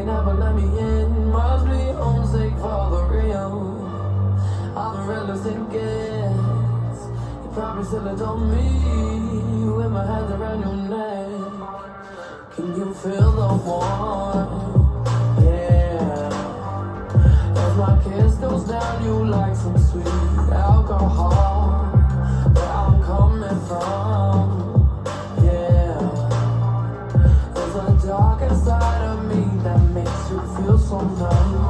you never let me in. Must be homesick for the real. I'm a realistic guess. You probably still adore me with my hands around your neck. Can you feel the warmth? Yeah. As my kiss goes down, you like some sweet alcohol. Where I'm coming from, yeah. There's a darker side of me that makes you feel so numb.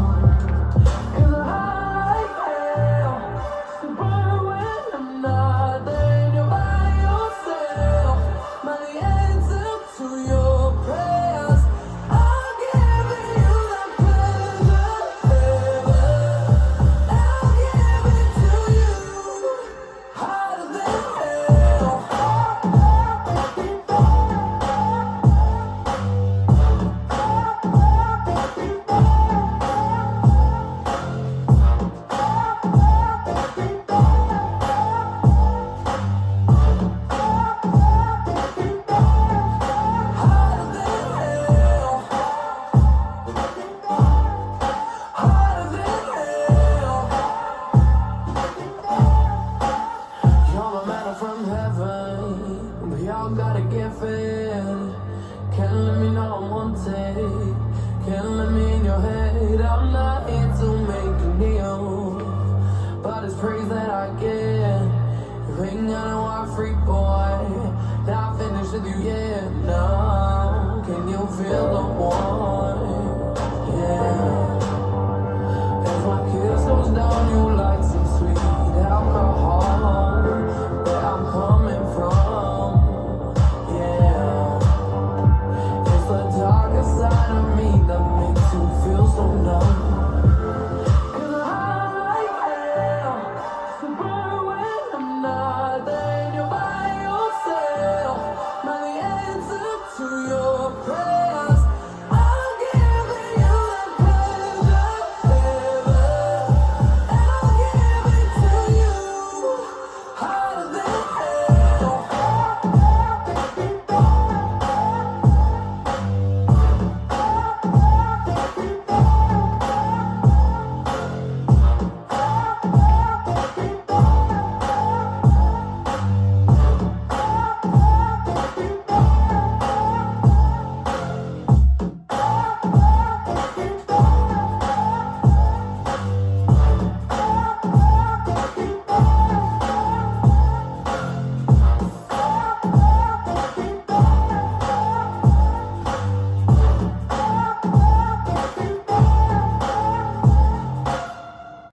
Praise that I get. You ain't gotta walk free, boy.